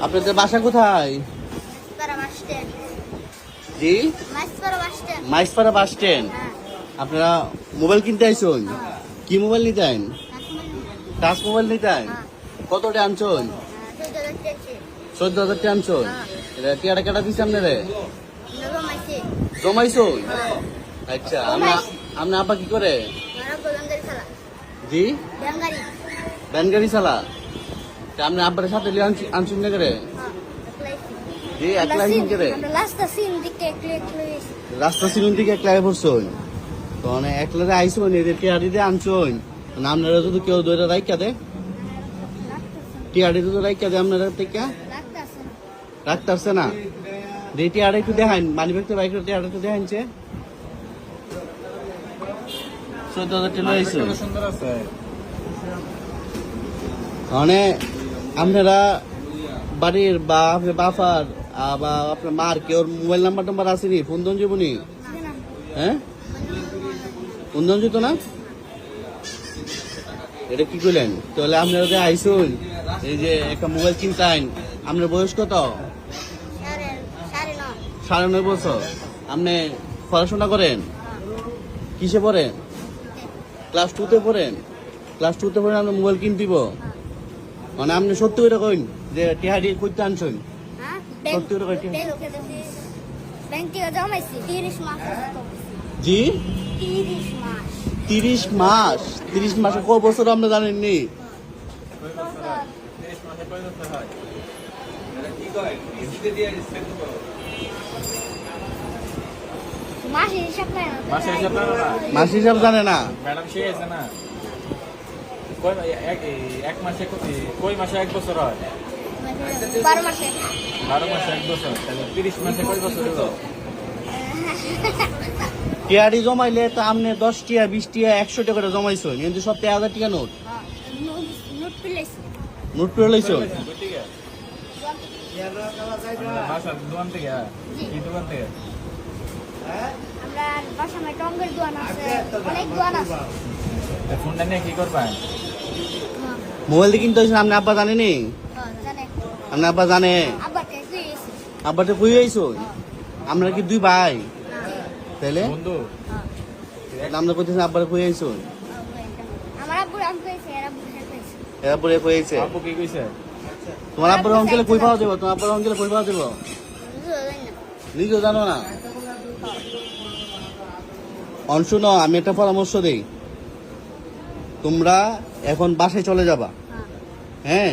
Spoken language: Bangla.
আপনাদের বাসা কোথায়? জি, মাইসপাড়া বাস স্ট্যান্ড। আপনারা মোবাইল কিনতে আইসুন? কি মোবাইল নিতেন? টাচ মোবাইল নিতেন? কতটা আনছুন? 14,000 টাকা আনছুন। এটা টিয়াটা কেটা দিচ্ছে আপনারে? জমাইছুন? আচ্ছা, আপনার আব্বা কি করে? জি, ভ্যান গাড়ি চালা। আপনি আব্বার সাথে আনছুন না করে? জি, একলা হিন করে রাস্তা সিলুন থেকে একলা পড়ছুন। তো একলা আইসুন, এদের টিয়ারিতে আনছুন। আপনারা যদি কেউ দৌড়ে রাইকা দে, টিয়ারিতে তো রাইকা দে আপনারা থেকে রাখতে আসছে না। টিয়ারা একটু দেখান, মানি ব্যাগ তো বাইক টিয়ারা একটু দেখাইছে। 14,000 টাকা লইছে। মানে আপনারা বাড়ির বা আপনার বাফার বা আপনার মার কেউ মোবাইল নাম্বার আসেনি? ফোন দন যাবনি? হ্যাঁ, ফোন দন যেত না? এটা কি করলেন? তাহলে আপনারা যে আইসুন, এই যে একটা মোবাইল কিনতেন, আপনার বয়স কত? 9.5 বছর। আপনি পড়াশোনা করেন? কিসে পড়েন? ক্লাস 2-তে পড়েন? ক্লাস 2-তে পড়েন আপনি মোবাইল কিনতিব? মানে আপনি সত্যি করে কইন যে টিহারি করতে আনছেন? সত্যি করে কইন। জি, 30 মাস। 30 মাসে কত বছর আপনি জানেননি? মাস হিসাব জানে না ম্যাডাম, সে আছে না এক মাসে কই মাসে 1 বছর হয়? 12 মাসে 1 বছর। তাহলে 30 মাসে কয় বছর হলো? টিয়ারি জমাইলে তো আপনি 10 টিয়া 20 টিয়া 100 টাকা করে জমাইছেন, কিন্তু সব 1000 টাকা নোট নোট করে লাইছেন। বাসার দোকান থেকে? কি দোকান থেকে? আমরা বাসায় টঙ্গের দোকান আছে, অনেক দোকান আছে। ফোনটা নিয়ে কি করবেন? মোবাইল দিয়ে কিনতে হয়েছেন, আপনি আব্বা জানেনি? জানে আপনি আব্বা জানে? আব্বাকে দিয়েছি। আব্বাতে কই আইছুন? আমরা কি 2 ভাই? তাইলে বন্ধু আমরা কইতেছেন আব্বারে কই আইছুন? আমার আব্বুর আম কইছে, এর আব্বুর হেল্প কইছে। এরপরে কই আইছে? আপু কি কইছে? তোমার আব্বার অঙ্কেলে কই পাওয়া দেবো? তোমার আব্বার অঙ্কেলে কই পাওয়া দেবো? নিজেও জানো না? অনশুনো, আমি একটা পরামর্শ দেই। তোমরা এখন বাসায় চলে যাবা, হ্যাঁ?